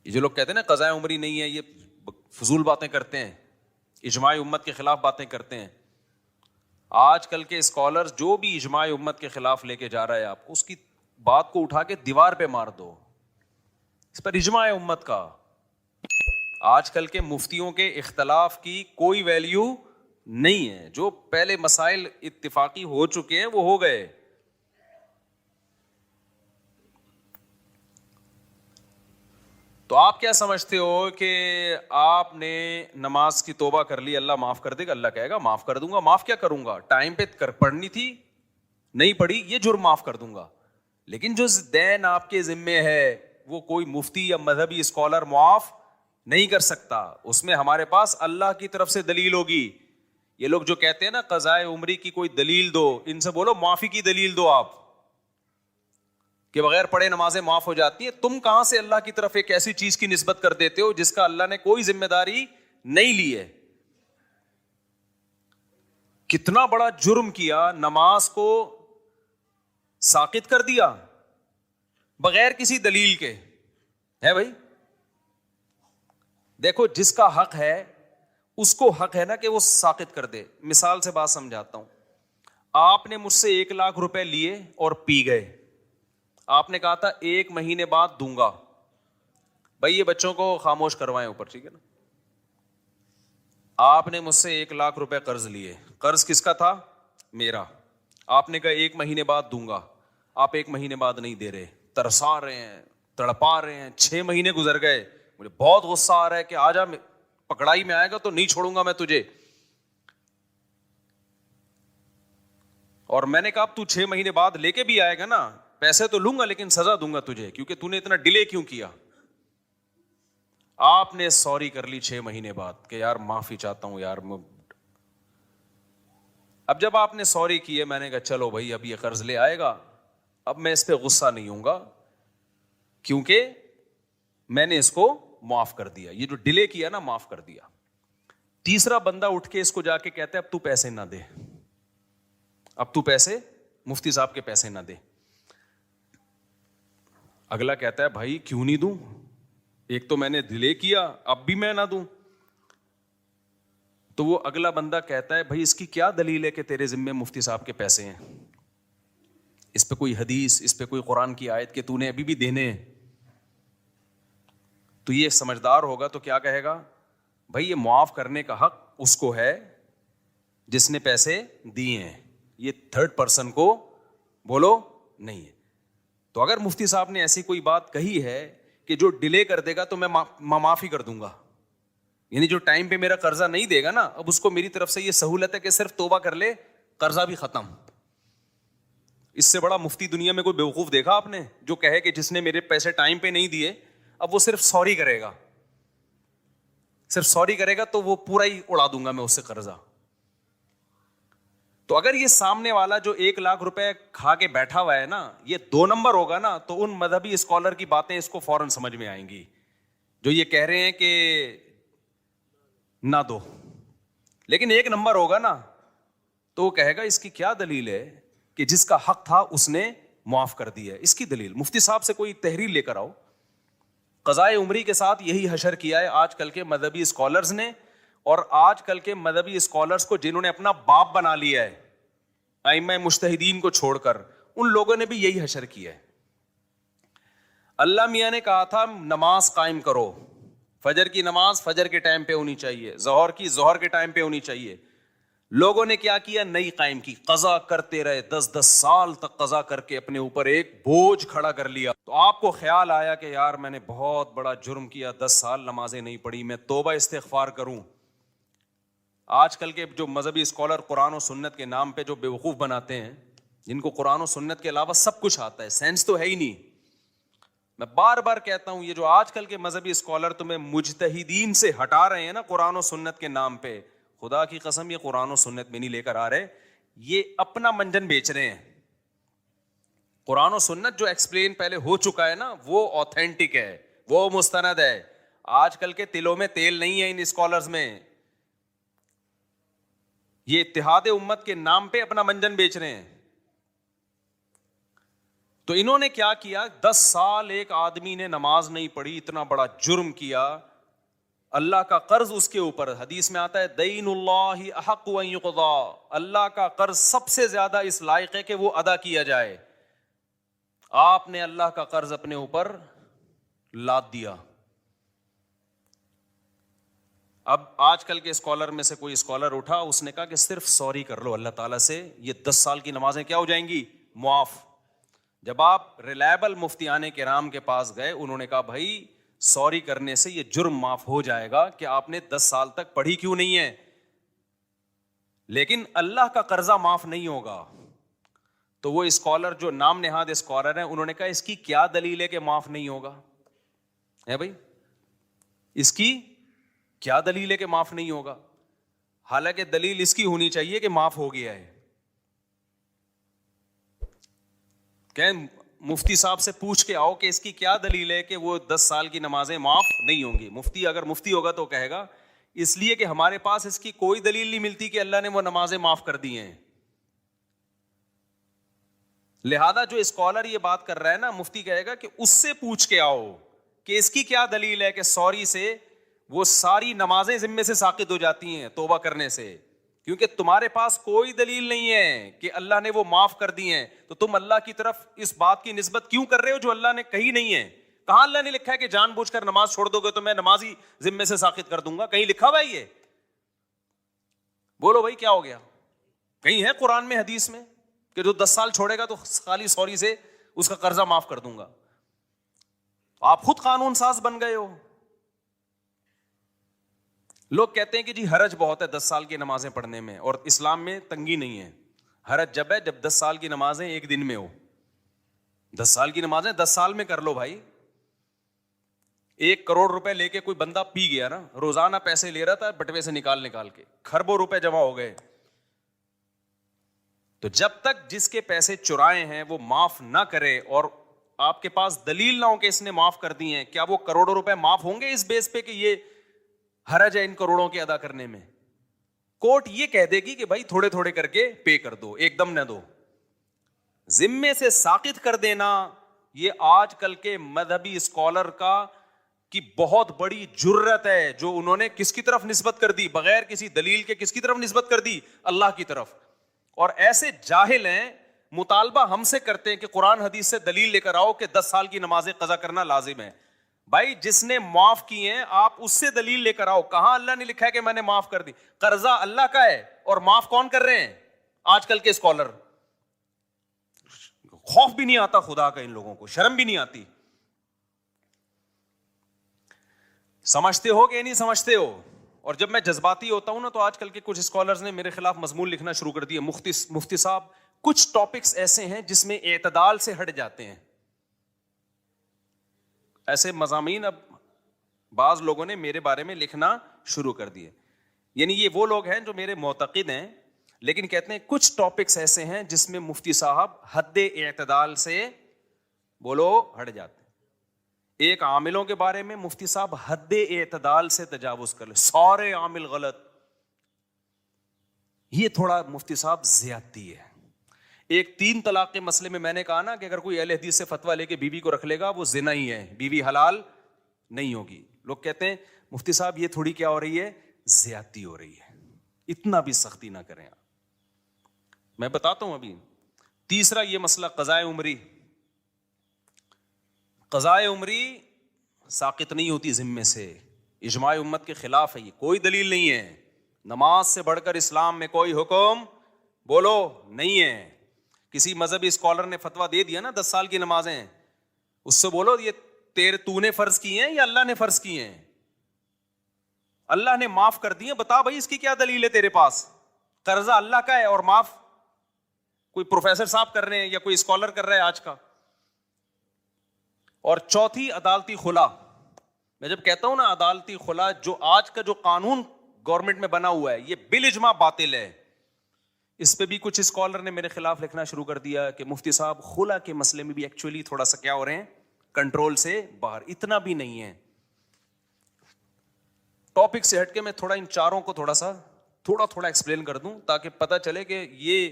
یہ جو لوگ کہتے ہیں نا قضاء عمری نہیں ہے، یہ فضول باتیں کرتے ہیں، اجماع امت کے خلاف باتیں کرتے ہیں. آج کل کے اسکالرز جو بھی اجماع امت کے خلاف لے کے جا رہا ہے آپ کو، اس کی بات کو اٹھا کے دیوار پہ مار دو. اس پر اجماع امت کا، آج کل کے مفتیوں کے اختلاف کی کوئی ویلیو نہیں ہے. جو پہلے مسائل اتفاقی ہو چکے ہیں وہ ہو گئے. تو آپ کیا سمجھتے ہو کہ آپ نے نماز کی توبہ کر لی، اللہ معاف کر دے گا؟ اللہ کہے گا معاف کر دوں گا. معاف کیا کروں گا؟ ٹائم پہ پڑھنی تھی نہیں پڑھی، یہ جرم معاف کر دوں گا. لیکن جو دین آپ کے ذمے ہے وہ کوئی مفتی یا مذہبی اسکالر معاف نہیں کر سکتا. اس میں ہمارے پاس اللہ کی طرف سے دلیل ہوگی. یہ لوگ جو کہتے ہیں نا قضاء عمری کی کوئی دلیل دو، ان سے بولو معافی کی دلیل دو آپ، کہ بغیر پڑھے نمازیں معاف ہو جاتی ہیں. تم کہاں سے اللہ کی طرف ایک ایسی چیز کی نسبت کر دیتے ہو جس کا اللہ نے کوئی ذمہ داری نہیں لی ہے؟ کتنا بڑا جرم کیا، نماز کو ساقط کر دیا بغیر کسی دلیل کے. ہے بھائی، دیکھو جس کا حق ہے اس کو حق ہے نا کہ وہ ساقط کر دے. مثال سے بات سمجھاتا ہوں. آپ نے مجھ سے 1,00,000 روپے لیے اور پی گئے. آپ نے کہا تھا 1 مہینے بعد دوں گا. بھائی یہ بچوں کو خاموش کروائیں اوپر، ٹھیک ہے نا. آپ نے مجھ سے 1,00,000 روپے قرض لیے. قرض کس کا تھا؟ میرا. آپ نے کہا 1 مہینے بعد دوں گا. آپ 1 مہینے بعد نہیں دے رہے، ترسا رہے ہیں، تڑپا رہے ہیں. 6 مہینے گزر گئے. مجھے بہت غصہ آ رہا ہے کہ آجا، پکڑائی میں آئے گا تو نہیں چھوڑوں گا میں تجھے. اور میں نے کہا اب تو 6 مہینے بعد لے کے بھی آئے گا نا، پیسے تو لوں گا لیکن سزا دوں گا تجھے، کیونکہ تو نے اتنا ڈیلے کیوں کیا. آپ نے سوری کر لی 6 مہینے بعد کہ یار معافی چاہتا ہوں یار. اب جب آپ نے سوری کی ہے، میں نے کہا چلو بھائی اب یہ قرض لے آئے گا، اب میں اس پہ غصہ نہیں ہوں گا کیونکہ میں نے اس کو معاف کر دیا. یہ جو ڈیلے کیا نا معاف کر دیا. تیسرا بندہ اٹھ کے اس کو جا کے کہتا ہے اب تو پیسے نہ دے، اب تو پیسے، مفتی صاحب کے پیسے نہ دے. اگلا کہتا ہے بھائی کیوں نہیں دوں، ایک تو میں نے ڈیلے کیا، اب بھی میں نہ دوں. تو وہ اگلا بندہ کہتا ہے بھائی اس کی کیا دلیل ہے کہ تیرے ذمے مفتی صاحب کے پیسے ہیں؟ اس پہ کوئی حدیث، اس پہ کوئی قرآن کی آیت کہ تو نے ابھی بھی دینے ہیں؟ تو یہ سمجھدار ہوگا تو کیا کہے گا؟ بھائی یہ معاف کرنے کا حق اس کو ہے جس نے پیسے دیے ہیں، یہ تھرڈ پرسن کو بولو نہیں ہے. تو اگر مفتی صاحب نے ایسی کوئی بات کہی ہے کہ جو ڈیلے کر دے گا تو میں معافی کر دوں گا، یعنی جو ٹائم پہ میرا قرضہ نہیں دے گا نا، اب اس کو میری طرف سے یہ سہولت ہے کہ صرف توبہ کر لے، قرضہ بھی ختم. اس سے بڑا مفتی دنیا میں کوئی بیوقوف دیکھا آپ نے جو کہے کہ جس نے میرے پیسے ٹائم پہ نہیں دیے اب وہ صرف سوری کرے گا، صرف سوری کرے گا تو وہ پورا ہی اڑا دوں گا میں اس سے قرضہ. تو اگر یہ سامنے والا جو 1,00,000 روپے کھا کے بیٹھا ہوا ہے نا، یہ 2 نمبر ہوگا نا، تو ان مذہبی اسکالر کی باتیں اس کو فوراً سمجھ میں آئیں گی جو یہ کہہ رہے ہیں کہ نہ دو. لیکن 1 نمبر ہوگا نا تو وہ کہے گا اس کی کیا دلیل ہے کہ جس کا حق تھا اس نے معاف کر دیا ہے؟ اس کی دلیل مفتی صاحب سے کوئی تحریر لے کر آؤ. قضاء عمری کے ساتھ یہی حشر کیا ہے آج کل کے مذہبی اسکالرز نے، اور آج کل کے مذہبی اسکالرز کو جنہوں نے اپنا باپ بنا لیا ہے، ائمہ مجتہدین کو چھوڑ کر، ان لوگوں نے بھی یہی حشر کیا ہے. اللہ میاں نے کہا تھا نماز قائم کرو، فجر کی نماز فجر کے ٹائم پہ ہونی چاہیے، ظہر کی ظہر کے ٹائم پہ ہونی چاہیے. لوگوں نے کیا کیا؟ نہیں قائم کی، قضا کرتے رہے، 10 سال تک قضا کر کے اپنے اوپر ایک بوجھ کھڑا کر لیا. تو آپ کو خیال آیا کہ یار میں نے بہت بڑا جرم کیا، 10 سال نمازیں نہیں پڑھی، میں توبہ استغفار کروں. آج کل کے جو مذہبی اسکالر قرآن و سنت کے نام پہ جو بیوقوف بناتے ہیں، جن کو قرآن و سنت کے علاوہ سب کچھ آتا ہے، سینس تو ہے ہی نہیں. میں بار بار کہتا ہوں یہ جو آج کل کے مذہبی اسکالر تمہیں مجتہدین سے ہٹا رہے ہیں نا قرآن و سنت کے نام پہ، خدا کی قسم یہ قرآن و سنت میں نہیں لے کر آ رہے، یہ اپنا منجن بیچ رہے ہیں. قرآن و سنت جو ایکسپلین پہلے ہو چکا ہے نا وہ اوتھینٹک ہے، وہ مستند ہے. آج کل کے تلوں میں تیل نہیں ہے ان اسکالرز میں، یہ اتحاد امت کے نام پہ اپنا منجن بیچ رہے ہیں. تو انہوں نے کیا کیا, 10 سال ایک آدمی نے نماز نہیں پڑھی, اتنا بڑا جرم کیا, اللہ کا قرض اس کے اوپر, حدیث میں آتا ہے دین اللہ احق ان یقضا, اللہ کا قرض سب سے زیادہ اس لائق ہے کہ وہ ادا کیا جائے. آپ نے اللہ کا قرض اپنے اوپر لاد دیا. اب آج کل کے اسکالر میں سے کوئی اسکالر اٹھا, اس نے کہا کہ صرف سوری کر لو اللہ تعالیٰ سے, یہ 10 سال کی نمازیں کیا ہو جائیں گی, معاف. جب آپ ریلائبل مفتیان کرام کے پاس گئے, انہوں نے کہا بھائی سوری کرنے سے یہ جرم معاف ہو جائے گا کہ آپ نے 10 سال تک پڑھی کیوں نہیں ہے, لیکن اللہ کا قرضہ معاف نہیں ہوگا. تو وہ اسکالر جو نام نہاد اسکالر ہیں, انہوں نے کہا اس کی کیا دلیل ہے کہ معاف نہیں ہوگا, ہے بھائی اس کی کیا دلیل ہے کہ معاف نہیں ہوگا, حالانکہ دلیل اس کی ہونی چاہیے کہ معاف ہو گیا ہے. کہ مفتی صاحب سے پوچھ کے آؤ کہ اس کی کیا دلیل ہے کہ وہ 10 سال کی نمازیں معاف نہیں ہوں گی. مفتی اگر مفتی ہوگا تو کہے گا اس لیے کہ ہمارے پاس اس کی کوئی دلیل نہیں ملتی کہ اللہ نے وہ نمازیں معاف کر دی ہیں. لہذا جو اسکالر یہ بات کر رہا ہے نا, مفتی کہے گا کہ اس سے پوچھ کے آؤ کہ اس کی کیا دلیل ہے کہ سوری سے وہ ساری نمازیں ذمے سے ساقط ہو جاتی ہیں توبہ کرنے سے, کیونکہ تمہارے پاس کوئی دلیل نہیں ہے کہ اللہ نے وہ معاف کر دی ہیں. تو تم اللہ کی طرف اس بات کی نسبت کیوں کر رہے ہو جو اللہ نے کہی نہیں ہے؟ کہاں اللہ نے لکھا ہے کہ جان بوجھ کر نماز چھوڑ دو گے تو میں نماز ہی ذمے سے ساقط کر دوں گا؟ کہیں لکھا ہوا ہے یہ؟ بولو بھائی کیا ہو گیا؟ کہیں ہے قرآن میں حدیث میں کہ جو 10 سال چھوڑے گا تو خالی سوری سے اس کا قرضہ معاف کر دوں گا؟ آپ خود قانون ساز بن گئے ہو. لوگ کہتے ہیں کہ جی حرج بہت ہے 10 سال کی نمازیں پڑھنے میں, اور اسلام میں تنگی نہیں ہے. حرج جب ہے جب 10 سال کی نمازیں ایک دن میں ہو. 10 سال کی نمازیں 10 سال میں کر لو بھائی. 1 کروڑ روپے لے کے کوئی بندہ پی گیا نا, روزانہ پیسے لے رہا تھا بٹوے سے نکال کے, کھربوں روپے جمع ہو گئے. تو جب تک جس کے پیسے چرائے ہیں وہ معاف نہ کرے اور آپ کے پاس دلیل نہ ہو کہ اس نے معاف کر دی ہیں, کیا وہ کروڑوں روپے معاف ہوں گے اس بیس پہ کہ یہ حرج ہے ان کروڑوں کے ادا کرنے میں؟ کورٹ یہ کہہ دے گی کہ بھائی تھوڑے تھوڑے کر کے پے کر دو, ایک دم نہ دو. ذمے سے ساقط کر دینا یہ آج کل کے مذہبی اسکالر کی بہت بڑی جرت ہے, جو انہوں نے کس کی طرف نسبت کر دی بغیر کسی دلیل کے, کس کی طرف نسبت کر دی؟ اللہ کی طرف. اور ایسے جاہل ہیں, مطالبہ ہم سے کرتے ہیں کہ قرآن حدیث سے دلیل لے کر آؤ کہ 10 سال کی نمازیں قضا کرنا لازم ہے. بھائی جس نے معاف کی ہیں آپ اس سے دلیل لے کر آؤ. کہاں اللہ نے لکھا ہے کہ میں نے معاف کر دی؟ قرضہ اللہ کا ہے اور معاف کون کر رہے ہیں؟ آج کل کے اسکالر. خوف بھی نہیں آتا خدا کا ان لوگوں کو, شرم بھی نہیں آتی. سمجھتے ہو کہ نہیں سمجھتے ہو؟ اور جب میں جذباتی ہوتا ہوں نا تو آج کل کے کچھ اسکالرز نے میرے خلاف مضمون لکھنا شروع کر دیے, مفتی صاحب کچھ ٹاپکس ایسے ہیں جس میں اعتدال سے ہٹ جاتے ہیں. ایسے مضامین اب بعض لوگوں نے میرے بارے میں لکھنا شروع کر دیے. یعنی یہ وہ لوگ ہیں جو میرے معتقد ہیں لیکن کہتے ہیں کچھ ٹاپکس ایسے ہیں جس میں مفتی صاحب حد اعتدال سے بولو ہٹ جاتے ہیں. ایک عاملوں کے بارے میں مفتی صاحب حد اعتدال سے تجاوز کر لے, سارے عامل غلط. یہ تھوڑا مفتی صاحب زیادتی ہے. ایک 3 طلاق کے مسئلے میں میں نے کہا نا کہ اگر کوئی اہل حدیث سے فتویٰ لے کے بیوی کو رکھ لے گا وہ زنا ہی ہے, بیوی حلال نہیں ہوگی. لوگ کہتے ہیں مفتی صاحب یہ تھوڑی کیا ہو رہی ہے, زیادتی ہو رہی ہے, اتنا بھی سختی نہ کریں آپ. میں بتاتا ہوں ابھی. تیسرا یہ مسئلہ قضائے عمری. قضائے عمری ساقط نہیں ہوتی ذمے سے, اجماع امت کے خلاف ہے, یہ کوئی دلیل نہیں ہے. نماز سے بڑھ کر اسلام میں کوئی حکم بولو نہیں ہے. کسی مذہبی اسکالر نے فتویٰ دے دیا نا 10 سال کی نمازیں, اس سے بولو یہ تو نے فرض کی ہیں یا اللہ نے فرض کی ہیں؟ اللہ نے معاف کر دی ہیں, بتا بھائی اس کی کیا دلیل ہے تیرے پاس؟ قرضہ اللہ کا ہے اور معاف کوئی پروفیسر صاحب کر رہے ہیں یا کوئی اسکالر کر رہا ہے آج کا. اور چوتھی عدالتی خلا. میں جب کہتا ہوں نا عدالتی خلا, جو آج کا جو قانون گورنمنٹ میں بنا ہوا ہے یہ بالاجماع باطل ہے. اس پہ بھی کچھ اسکالر نے میرے خلاف لکھنا شروع کر دیا کہ مفتی صاحب خلا کے مسئلے میں بھی ایکچولی تھوڑا سا کیا ہو رہے ہیں, کنٹرول سے باہر. اتنا بھی نہیں ہے. ٹاپک سے ہٹ کے میں تھوڑا ان چاروں کو تھوڑا ایکسپلین کر دوں تاکہ پتہ چلے کہ یہ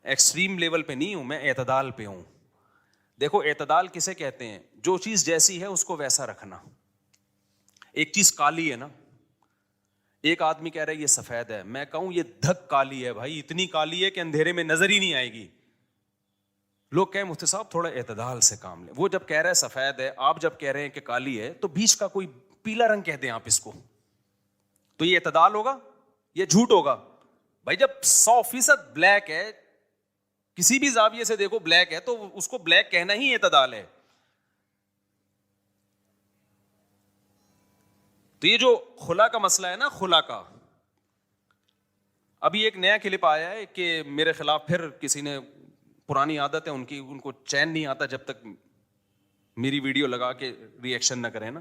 ایکسٹریم لیول پہ نہیں ہوں, میں اعتدال پہ ہوں. دیکھو اعتدال کسے کہتے ہیں؟ جو چیز جیسی ہے اس کو ویسا رکھنا. ایک چیز کالی ہے نا, ایک آدمی کہہ رہا ہے یہ سفید ہے, میں کہوں یہ دھک کالی ہے بھائی, اتنی کالی ہے کہ اندھیرے میں نظر ہی نہیں آئے گی. لوگ کہیں مفتی صاحب تھوڑا اعتدال سے کام لیں. وہ جب کہہ رہا ہے سفید ہے, آپ جب کہہ رہے ہیں کہ کالی ہے, تو بیچ کا کوئی پیلا رنگ کہہ دیں آپ اس کو, تو یہ اعتدال ہوگا؟ یہ جھوٹ ہوگا. بھائی جب 100% بلیک ہے, کسی بھی زاویے سے دیکھو بلیک ہے, تو اس کو بلیک کہنا ہی اعتدال ہے. تو یہ جو خلا کا مسئلہ ہے نا, خلا کا, ابھی ایک نیا کلپ آیا ہے کہ میرے خلاف پھر کسی نے, پرانی عادت ہے ان کی, ان کو چین نہیں آتا جب تک میری ویڈیو لگا کے ری ایکشن نہ کریں نا.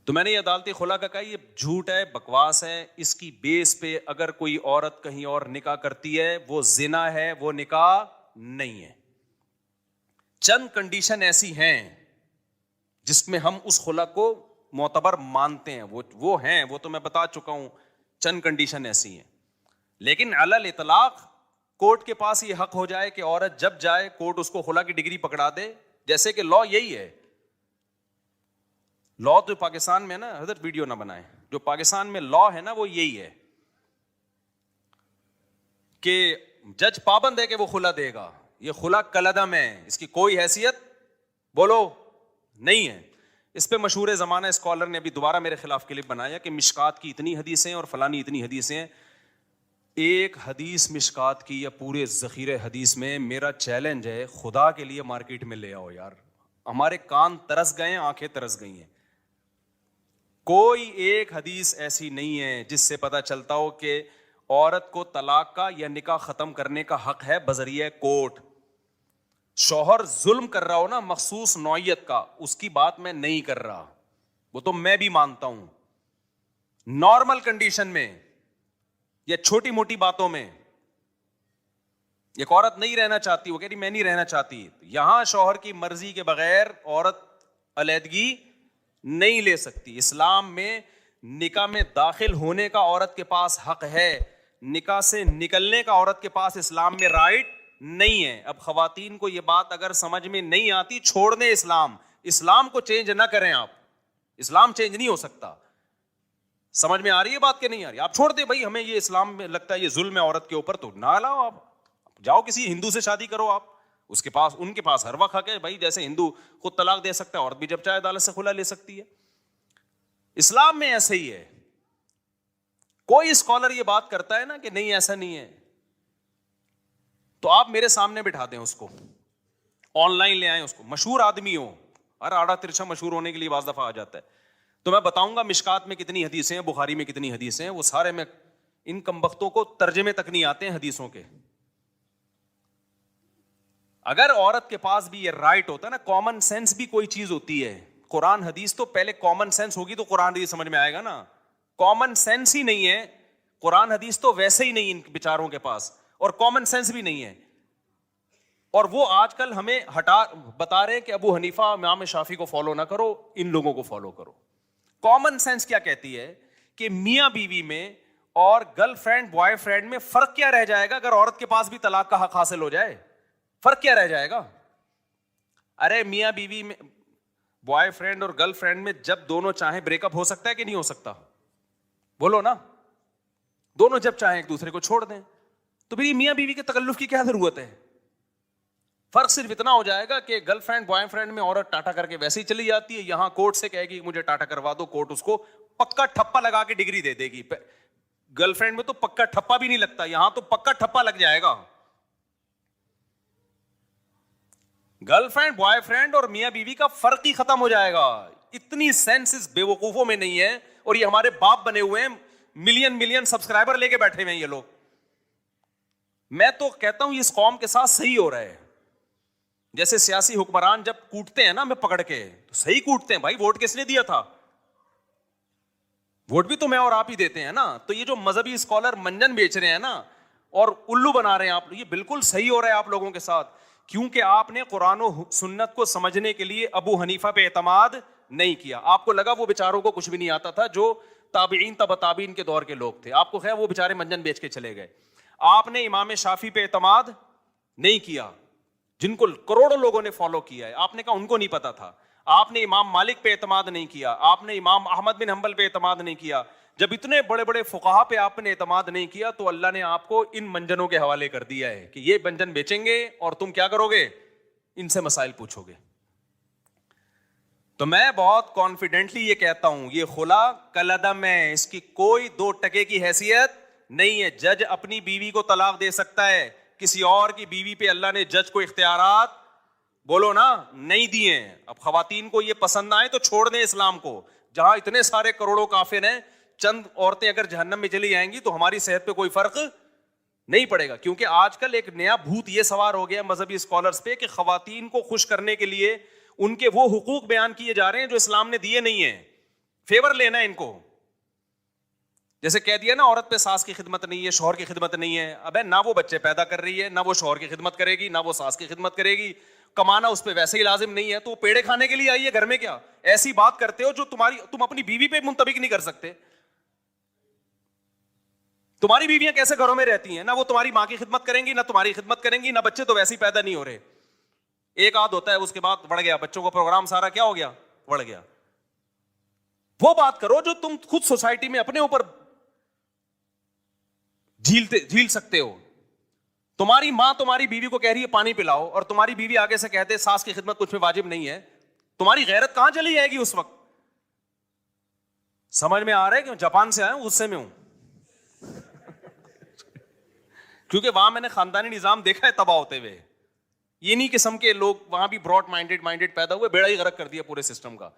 تو میں نے یہ عدالتی خلا کا کہا یہ جھوٹ ہے, بکواس ہے. اس کی بیس پہ اگر کوئی عورت کہیں اور نکاح کرتی ہے وہ زنا ہے, وہ نکاح نہیں ہے. چند کنڈیشن ایسی ہیں جس میں ہم اس خلا کو معتبر مانتے ہیں, وہ ہیں, وہ تو میں بتا چکا ہوں. چند کنڈیشن ایسی ہیں, لیکن علی الاطلاق کورٹ کے پاس یہ حق ہو جائے کہ عورت جب جائے کورٹ اس کو خلا کی ڈگری پکڑا دے. جیسے کہ لا یہی ہے, لا تو پاکستان میں نا, حضرت ویڈیو نہ بنائیں, جو پاکستان میں لا ہے نا وہ یہی ہے کہ جج پابند ہے کہ وہ خلا دے گا. یہ خلا کلعدم ہے, اس کی کوئی حیثیت بولو نہیں ہے. اس پہ مشہور زمانہ اسکالر نے ابھی دوبارہ میرے خلاف کلپ بنایا کہ مشکات کی اتنی حدیثیں اور فلانی اتنی حدیثیں ہیں. ایک حدیث مشکات کی یا پورے ذخیرے حدیث میں, میرا چیلنج ہے خدا کے لیے مارکیٹ میں لے آؤ یار. ہمارے کان ترس گئے ہیں, آنکھیں ترس گئی ہیں. کوئی ایک حدیث ایسی نہیں ہے جس سے پتہ چلتا ہو کہ عورت کو طلاق کا یا نکاح ختم کرنے کا حق ہے بذریعہ کورٹ. شوہر ظلم کر رہا ہو نا مخصوص نوعیت کا, اس کی بات میں نہیں کر رہا, وہ تو میں بھی مانتا ہوں. نارمل کنڈیشن میں یا چھوٹی موٹی باتوں میں ایک عورت نہیں رہنا چاہتی, وہ کہہ رہی میں نہیں رہنا چاہتی, یہاں شوہر کی مرضی کے بغیر عورت علیحدگی نہیں لے سکتی. اسلام میں نکاح میں داخل ہونے کا عورت کے پاس حق ہے, نکاح سے نکلنے کا عورت کے پاس اسلام میں رائٹ نہیں ہے. اب خواتین کو یہ بات اگر سمجھ میں نہیں آتی, چھوڑ دیں اسلام کو چینج نہ کریں آپ. اسلام چینج نہیں ہو سکتا. سمجھ میں آ رہی ہے بات کہ نہیں آ رہی؟ آپ چھوڑ دیں بھائی, ہمیں یہ اسلام میں لگتا ہے یہ ظلم ہے عورت کے اوپر, تو نہ لاؤ. آپ جاؤ کسی ہندو سے شادی کرو, آپ اس کے پاس, ان کے پاس ہر وقت حق ہے بھائی. جیسے ہندو خود طلاق دے سکتا ہے, عورت بھی جب چاہے عدالت سے خلا لے سکتی ہے. اسلام میں ایسے ہی ہے. کوئی اسکالر یہ بات کرتا ہے نا کہ نہیں ایسا نہیں ہے, تو آپ میرے سامنے بٹھا دیں اس کو, آن لائن لے آئیں اس کو, مشہور آدمی ہو, ہر آڑا ترچھا مشہور ہونے کے لیے بعض دفعہ آ جاتا ہے, تو میں بتاؤں گا مشکات میں کتنی حدیثیں ہیں, بخاری میں کتنی حدیثیں ہیں, وہ سارے میں ان کمبختوں کو ترجمے تک نہیں آتے ہیں حدیثوں کے. اگر عورت کے پاس بھی یہ رائٹ ہوتا ہے نا, کامن سینس بھی کوئی چیز ہوتی ہے. قرآن حدیث تو پہلے کامن سینس ہوگی تو قرآن حدیث سمجھ میں آئے گا نا. کامن سینس ہی نہیں ہے, قرآن حدیث تو ویسے ہی نہیں ان بیچاروں کے پاس, اور کامن سینس بھی نہیں ہے. اور وہ آج کل ہمیں بتا رہے ہیں کہ ابو حنیفہ امام شافعی کو فالو نہ کرو, ان لوگوں کو فالو کرو. کامن سینس کیا کہتی ہے کہ میاں بیوی میں اور گرل فرینڈ بوائے فرینڈ میں فرق کیا رہ جائے گا اگر عورت کے پاس بھی طلاق کا حق حاصل ہو جائے؟ فرق کیا رہ جائے گا؟ ارے میاں بیوی میں, بوائے فرینڈ اور گرل فرینڈ میں جب دونوں چاہیں بریک اپ ہو سکتا ہے کہ نہیں ہو سکتا؟ بولو نا. دونوں جب چاہیں ایک دوسرے کو چھوڑ دیں, تو پھر یہ میاں بیوی کے تکلف کی کیا ضرورت ہے؟ فرق صرف اتنا ہو جائے گا کہ گرل فرینڈ بوائے فرینڈ میں عورت ٹاٹا کر کے ویسے ہی چلی جاتی ہے, یہاں کورٹ سے کہے گی مجھے ٹاٹا کروا دو, کورٹ اس کو پکا ٹھپا لگا کے ڈگری دے دے گی. گرل فرینڈ میں تو پکا ٹھپا بھی نہیں لگتا, یہاں تو پکا ٹھپا لگ جائے گا. گرل فرینڈ بوائے فرینڈ اور میاں بیوی کا فرق ہی ختم ہو جائے گا. اتنی سینس اس بے وقوفوں میں نہیں ہے, اور یہ ہمارے باپ بنے ہوئے ہیں, ملین سبسکرائبر لے کے بیٹھے ہوئے ہیں یہ لوگ. میں تو کہتا ہوں اس قوم کے ساتھ صحیح ہو رہا ہے. جیسے سیاسی حکمران جب کوٹتے ہیں نا ہمیں پکڑ کے, تو صحیح کوٹتے ہیں بھائی, ووٹ کس نے دیا تھا؟ ووٹ بھی تو میں اور آپ ہی دیتے ہیں نا. تو یہ جو مذہبی اسکالر منجن بیچ رہے ہیں نا اور الو بنا رہے ہیں آپ, یہ بالکل صحیح ہو رہا ہے آپ لوگوں کے ساتھ, کیونکہ آپ نے قرآن و سنت کو سمجھنے کے لیے ابو حنیفہ پہ اعتماد نہیں کیا. آپ کو لگا وہ بیچاروں کو کچھ بھی نہیں آتا تھا, جو تابعین تبع تابعین کے دور کے لوگ تھے, آپ کو خیر وہ بیچارے منجن بیچ کے چلے گئے. آپ نے امام شافعی پہ اعتماد نہیں کیا, جن کو کروڑوں لوگوں نے فالو کیا ہے. آپ نے کہا ان کو نہیں پتا تھا. آپ نے امام مالک پہ اعتماد نہیں کیا, آپ نے امام احمد بن حنبل پہ اعتماد نہیں کیا. جب اتنے بڑے بڑے فقہا پہ آپ نے اعتماد نہیں کیا تو اللہ نے آپ کو ان منجنوں کے حوالے کر دیا ہے کہ یہ منجن بیچیں گے اور تم کیا کرو گے, ان سے مسائل پوچھو گے. تو میں بہت کانفیڈنٹلی یہ کہتا ہوں, یہ خلا کالعدم ہے, اس کی کوئی 2 ٹکے کی حیثیت نہیں ہے. جج اپنی بیوی کو طلاق دے سکتا ہے, کسی اور کی بیوی پہ اللہ نے جج کو اختیارات بولو نا نہیں دیے ہیں. اب خواتین کو یہ پسند آئے تو چھوڑ دیں اسلام کو. جہاں اتنے سارے کروڑوں کافر ہیں, چند عورتیں اگر جہنم میں چلی جائیں گی تو ہماری صحت پہ کوئی فرق نہیں پڑے گا. کیونکہ آج کل ایک نیا بھوت یہ سوار ہو گیا مذہبی اسکالرز پہ کہ خواتین کو خوش کرنے کے لیے ان کے وہ حقوق بیان کیے جا رہے ہیں جو اسلام نے دیے نہیں ہیں. فیور لینا ہے ان کو. جیسے کہہ دیا نا عورت پہ ساس کی خدمت نہیں ہے, شوہر کی خدمت نہیں ہے. ابے نہ وہ بچے پیدا کر رہی ہے, نہ وہ شوہر کی خدمت کرے گی, نہ وہ ساس کی خدمت کرے گی. کمانا اس پہ ویسے ہی لازم نہیں ہے, تو وہ پیڑے کھانے کے لیے آئی ہے گھر میں. کیا ایسی بات کرتے ہو جو تم اپنی بیوی پہ منطبق نہیں کر سکتے. تمہاری بیویاں کیسے گھروں میں رہتی ہیں, نہ وہ تمہاری ماں کی خدمت کریں گی, نہ تمہاری خدمت کریں گی, نہ بچے تو ویسے ہی پیدا نہیں ہو رہے. ایک آدھ ہوتا ہے, اس کے بعد بڑھ گیا, بچوں کا پروگرام سارا کیا ہو گیا, بڑھ گیا. وہ بات کرو جو تم خود سوسائٹی میں اپنے اوپر جھیل سکتے ہو. تمہاری ماں تمہاری بیوی کو کہہ رہی ہے پانی پلاؤ, اور تمہاری بیوی آگے سے کہتے ساس کی خدمت کچھ میں واجب نہیں ہے. تمہاری غیرت کہاں چلی جائے گی اس وقت؟ سمجھ میں آ رہا ہے کہ جاپان سے آیا ہوں, غصے میں ہوں کیونکہ وہاں میں نے خاندانی نظام دیکھا ہے تباہ ہوتے ہوئے. یہ نہیں قسم کے لوگ وہاں بھی براڈ مائنڈیڈ پیدا ہوئے, بیڑا ہی غرق کر دیا پورے سسٹم کا.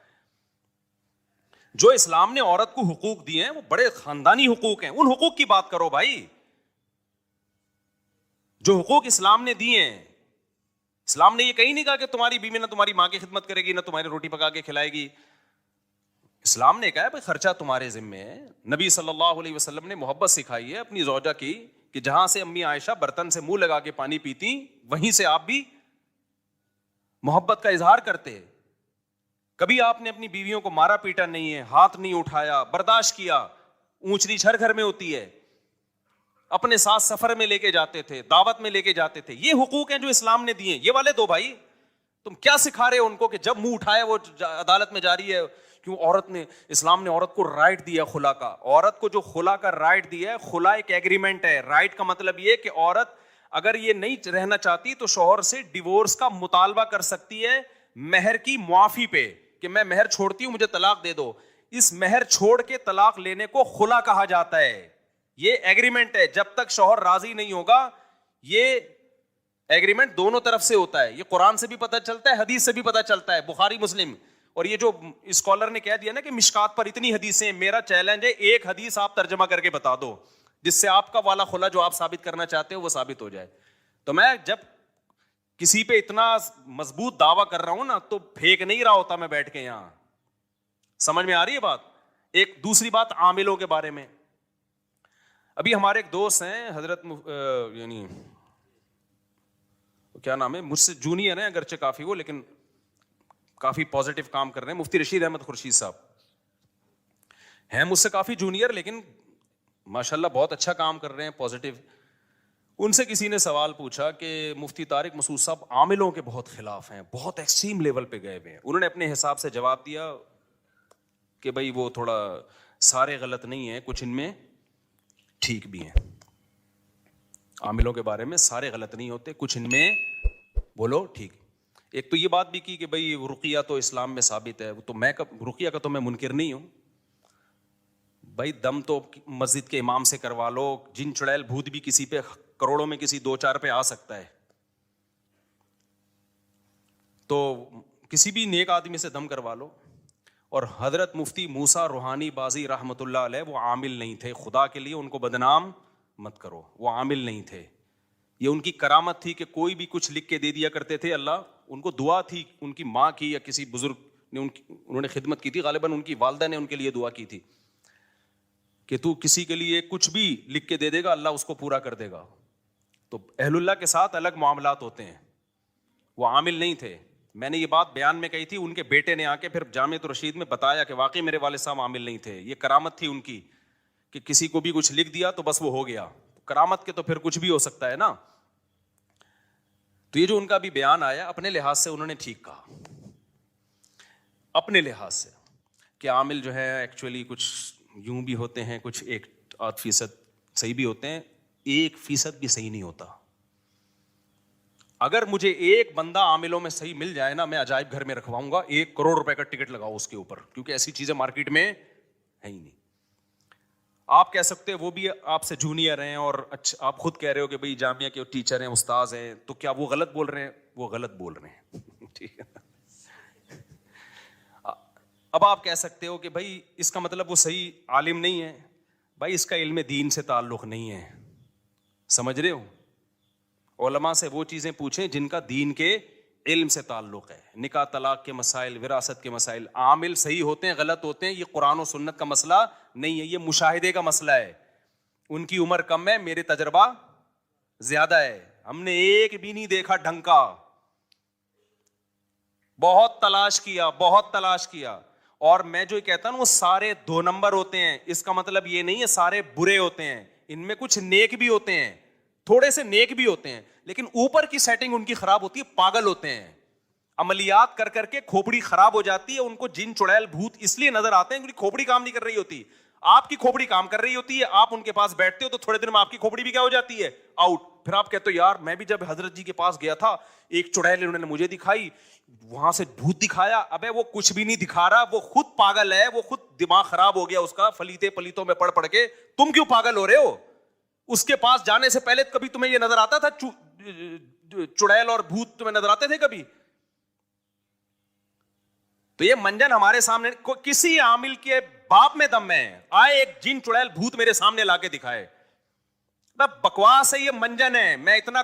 جو اسلام نے عورت کو حقوق دیے ہیں وہ بڑے خاندانی حقوق ہیں. ان حقوق کی بات کرو بھائی, جو حقوق اسلام نے دیے ہیں. اسلام نے یہ کہیں نہیں کہا کہ تمہاری بیوی نہ تمہاری ماں کی خدمت کرے گی, نہ تمہاری روٹی پکا کے کھلائے گی. اسلام نے کہا بھائی خرچہ تمہارے ذمے ہے. نبی صلی اللہ علیہ وسلم نے محبت سکھائی ہے اپنی زوجہ کی کہ جہاں سے امی عائشہ برتن سے منہ لگا کے پانی پیتی, وہیں سے آپ بھی محبت کا اظہار کرتے. کبھی آپ نے اپنی بیویوں کو مارا پیٹا نہیں ہے, ہاتھ نہیں اٹھایا, برداشت کیا. اونچ نیچ ہر گھر میں ہوتی ہے. اپنے ساتھ سفر میں لے کے جاتے تھے, دعوت میں لے کے جاتے تھے. یہ حقوق ہیں جو اسلام نے دیے. یہ والے دو بھائی, تم کیا سکھا رہے ہو ان کو کہ جب منہ اٹھائے وہ عدالت میں جاری ہے. کیوں عورت نے, اسلام نے عورت کو رائٹ دیا خلا کا. عورت کو جو خلا کا رائٹ دیا ہے, خلا ایک ایگریمنٹ ہے. رائٹ کا مطلب یہ کہ عورت اگر یہ نہیں رہنا چاہتی تو شوہر سے ڈیورس کا مطالبہ کر سکتی ہے مہر کی معافی پہ, کہ میں مہر چھوڑتی ہوں, مجھے طلاق دے دو. اس مہر چھوڑ کے طلاق لینے کو خلا کہا جاتا ہے. یہ ایگریمنٹ ہے. جب تک شوہر راضی نہیں ہوگا, یہ ایگریمنٹ دونوں طرف سے ہوتا ہے. یہ قرآن سے بھی پتہ چلتا ہے, حدیث سے بھی پتہ چلتا ہے, بخاری مسلم. اور یہ جو اسکالر نے کہہ دیا نا کہ مشکات پر اتنی حدیثیں, میرا چیلنج ہے ایک حدیث آپ ترجمہ کر کے بتا دو جس سے آپ کا والا خلا جو آپ ثابت کرنا چاہتے ہو وہ ثابت ہو جائے. تو میں جب کسی پہ اتنا مضبوط دعویٰ کر رہا ہوں نا تو پھینک نہیں رہا ہوتا میں بیٹھ کے یہاں. سمجھ میں آ رہی ہے بات؟ ایک دوسری بات عاملوں کے بارے میں. ابھی ہمارے ایک دوست ہیں حضرت یعنی کیا نام ہے, مجھ سے جونیئر ہیں اگرچہ کافی وہ, لیکن کافی پازیٹیو کام کر رہے ہیں. مفتی رشید احمد خورشید صاحب ہیں مجھ سے کافی جونیئر, لیکن ماشاءاللہ بہت اچھا کام کر رہے ہیں, پازیٹیو. ان سے کسی نے سوال پوچھا کہ مفتی طارق مسعود صاحب عاملوں کے بہت خلاف ہیں, بہت ایکسٹریم لیول پہ گئے ہوئے ہیں. انہوں نے اپنے حساب سے جواب دیا کہ بھائی وہ تھوڑا سارے غلط نہیں ہیں, کچھ ان میں ٹھیک بھی ہیں. عاملوں کے بارے میں سارے غلط نہیں ہوتے, کچھ ان میں بولو ٹھیک. ایک تو یہ بات بھی کی کہ بھائی رقیہ تو اسلام میں ثابت ہے, تو میں رقیہ کا تو میں منکر نہیں ہوں بھائی. دم تو مسجد کے امام سے کروا لو, جن چڑیل بھوت بھی کسی پہ کروڑوں میں کسی 2-4 پہ آ سکتا ہے, تو کسی بھی نیک آدمی سے دم کروا لو. اور حضرت مفتی موسیٰ روحانی بازی رحمۃ اللہ علیہ وہ عامل نہیں تھے, خدا کے لیے ان کو بدنام مت کرو, وہ عامل نہیں تھے. یہ ان کی کرامت تھی کہ کوئی بھی کچھ لکھ کے دے دیا کرتے تھے. اللہ ان کو دعا تھی, ان کی ماں کی یا کسی بزرگ نے انہوں نے خدمت کی تھی, غالباً ان کی والدہ نے ان کے لیے دعا کی تھی کہ تو کسی کے لیے کچھ بھی لکھ کے دے دے گا اللہ اس کو پورا کر دے گا. تو اہل اللہ کے ساتھ الگ معاملات ہوتے ہیں, وہ عامل نہیں تھے. میں نے یہ بات بیان میں کہی تھی, ان کے بیٹے نے آ کے پھر جامعۃ الرشید میں بتایا کہ واقعی میرے والد صاحب عامل نہیں تھے. یہ کرامت تھی ان کی کہ کسی کو بھی کچھ لکھ دیا تو بس وہ ہو گیا. کرامت کے تو پھر کچھ بھی ہو سکتا ہے نا. تو یہ جو ان کا بھی بیان آیا اپنے لحاظ سے انہوں نے ٹھیک کہا, اپنے لحاظ سے, کہ عامل جو ہے ایکچولی کچھ یوں بھی ہوتے ہیں, کچھ 1-8% صحیح بھی ہوتے ہیں, 1% بھی صحیح نہیں ہوتا. اگر مجھے ایک بندہ عاملوں میں صحیح مل جائے نا, میں عجائب گھر میں رکھواؤں گا, 1 کروڑ روپے کا ٹکٹ لگاؤ اس کے اوپر, کیونکہ ایسی چیزیں مارکیٹ میں ہے ہی نہیں. آپ کہہ سکتے ہیں وہ بھی آپ سے جونیئر ہیں, اور اچھا آپ خود کہہ رہے ہو کہ بھئی جامعہ کے ٹیچر ہیں, استاذ ہیں, تو کیا وہ غلط بول رہے ہیں؟ وہ غلط بول رہے ہیں. ٹھیک ہے. اب آپ کہہ سکتے ہو کہ بھائی اس کا مطلب وہ صحیح عالم نہیں ہے. بھائی اس کا علم دین سے تعلق نہیں ہے, سمجھ رہے ہو؟ علماء سے وہ چیزیں پوچھیں جن کا دین کے علم سے تعلق ہے. نکاح طلاق کے مسائل, وراثت کے مسائل. عامل صحیح ہوتے ہیں, غلط ہوتے ہیں, یہ قرآن و سنت کا مسئلہ نہیں ہے, یہ مشاہدے کا مسئلہ ہے. ان کی عمر کم ہے, میرے تجربہ زیادہ ہے, ہم نے ایک بھی نہیں دیکھا ڈھنگ کا, بہت تلاش کیا, بہت تلاش کیا. اور میں جو کہتا ہوں وہ سارے 2 نمبر ہوتے ہیں, اس کا مطلب یہ نہیں ہے سارے برے ہوتے ہیں, ان میں کچھ نیک بھی ہوتے ہیں, تھوڑے سے نیک بھی ہوتے ہیں, لیکن اوپر کی سیٹنگ ان کی خراب ہوتی ہے, پاگل ہوتے ہیں, عملیات کر کر کے کھوپڑی خراب ہو جاتی ہے. ان کو جن چڑیل بھوت اس لیے نظر آتے ہیں کیونکہ کھوپڑی کام نہیں کر رہی ہوتی. آپ کی کھوپڑی کام کر رہی ہوتی ہے, آپ ان کے پاس بیٹھتے ہو تو تھوڑے دن میں آپ کی کھوپڑی بھی کیا ہو جاتی ہے, آؤٹ. پھر آپ کہتے ہو یار میں بھی جب حضرت جی کے پاس گیا تھا, ایک چڑیل انہوں نے مجھے دکھائی, وہاں سے بھوت دکھایا. ابے وہ کچھ بھی نہیں دکھا رہا, وہ خود پاگل ہے, وہ خود دماغ خراب ہو گیا اس کا فلیتے پلیتوں میں پڑھ پڑھ کے. تم کیوں پاگل ہو رہے ہو؟ اس کے پاس جانے سے پہلے کبھی تمہیں یہ نظر آتا تھا چڑیل اور بھوت تمہیں نظر آتے تھے کبھی؟ تو یہ منجن ہمارے سامنے, کسی عامل کے باپ میں دم ہے, آئے ایک جن چڑیل بھوت میرے سامنے لا کے دکھائے. بکواس ہے یہ, منجن ہے. میں اتنا